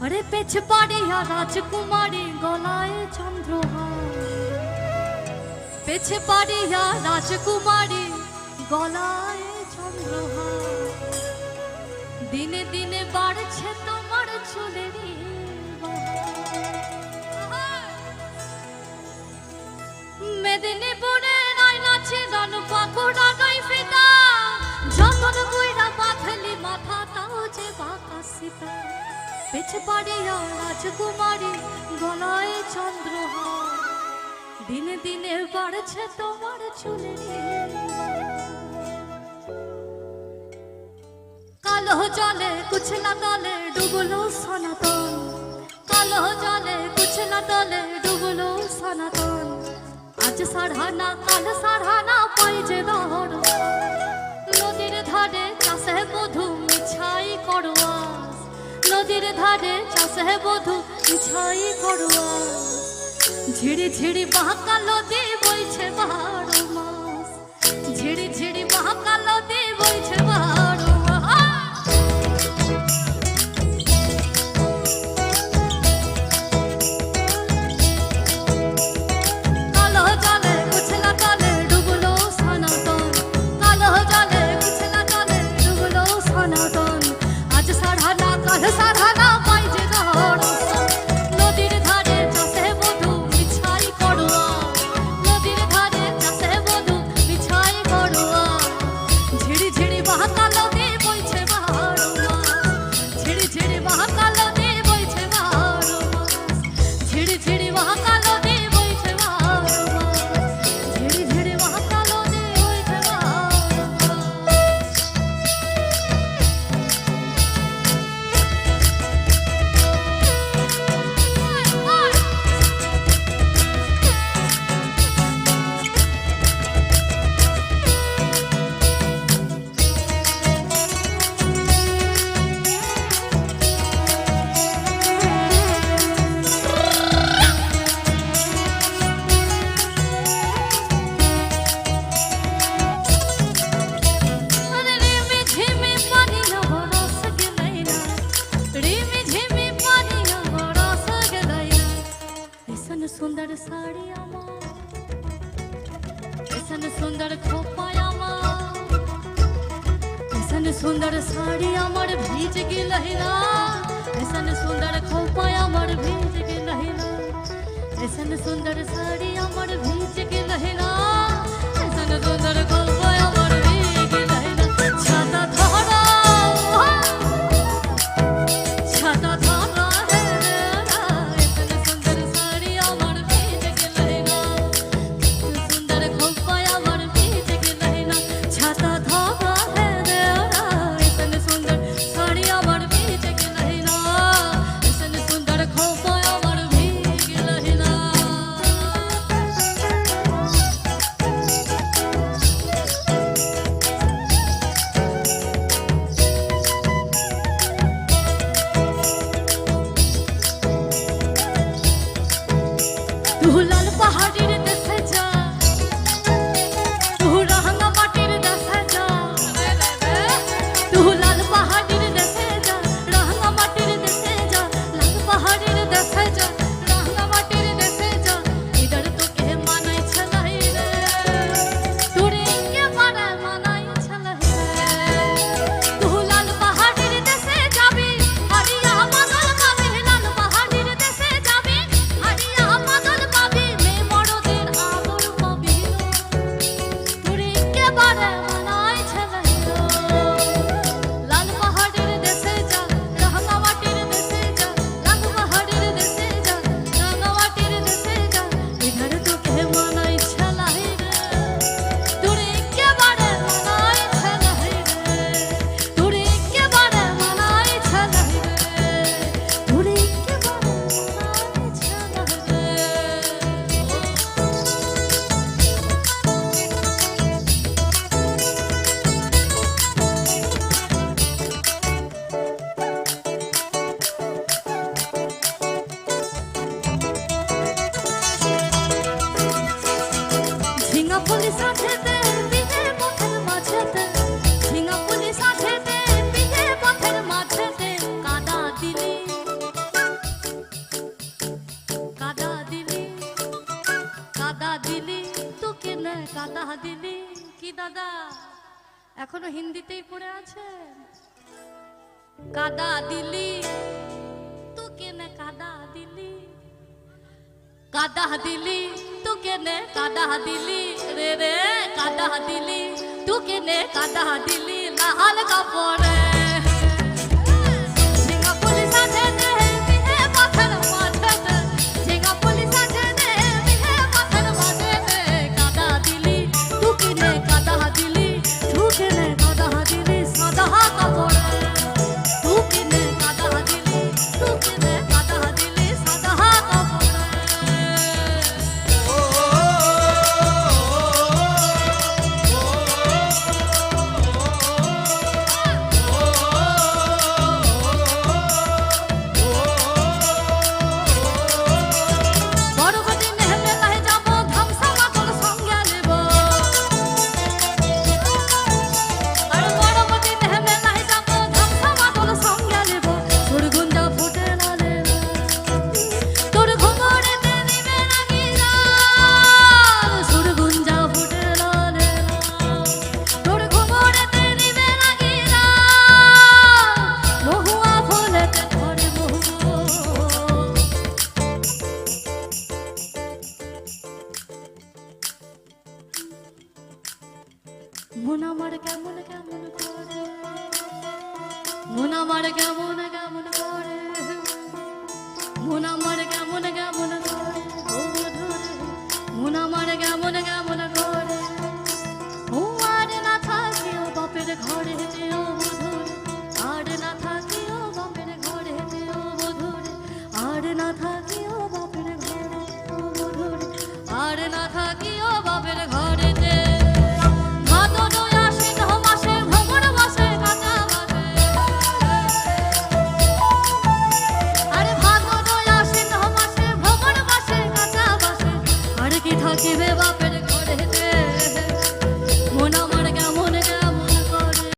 अरे पेछ पाड़िया राजकुमारी गलाए चंद्रहार पेछ पाड़िया राजकुमारी गलाए चंद्रहार दिने दिने बाड़छे तोमार चुलेरी मेदिनीपुरे नाइनाछे दानु पाकोड़ा गाई फिता जतन बुइरा बाथली माथा ताओ जे बाका सीता पेछ पाड़िया राजकुमारी गलाए चंद्रहार दिने दिने बाड़छे तोमार चुलेरी कालो जले कुछ ना तले डुबलो सनातन कालो जले कुछ ना तले डुबलो सनातन आज साढ़ाना काल साढ़ाना पाई जे दहर नदीर धारे चाषे बधू मिछाई करवास नदीर धारे चाषे बधू मिछाई करवास झिड़ी झिड़ी बहका नदी बইছে 12 মাস झिड़ी झिड़ी बहका नदी बইছে 12 सुंदर साड़ी ऐसन सुंदर खोपाया ऐसन सुंदर साड़ी अमर भीज गेल ऐसन सुंदर खोपाया अमर भीज गेल ऐसन सुंदर साड़ी अमर भीज गेल ऐसन सुंदर खोपाया अमर भीज गेल छाता धरा छाता धरा लाल पहाड़ीर देशे जा तू रहंगा माटीर देशे जा तू लाल पहाड़ीर देशे जा रहंगा माटीर देशे जा लाल पहाड़ीर देशे जा रहंगा माटीर देशे जा इधर तो के मानाई छलाई रे तोरे के मारे मानाई छलाई रे तू लाल पहाड़ीर देशे जाबी हरिया बदल पाबे लाल पहाड़ीर देशे जाबी हरिया बदल দাদা এখনো হিন্দিতেই পড়ে আছে। কাদা দিলি তু কেনে কাদা দিলি, কাদা দিলি তু কেনে কাদা দিলি রে রে, কাদা দিলি তু কেনে কাদা দিলি লাল কাপড়ে। মন আমার কেমন কেমন করে, মন আমার কেমন কেমন করে, মন আমার কেমন কেমন করে, মন আমার কেমন কেমন করে। ও আর না থাকিও বাপের ঘরে যেও বধুর, আর না থাকিও বাপের ঘরে যেও বধুর, আর না থাকিও বাপের ঘরে যেও বধুর, আর না থাকিও বাপের ঘরে।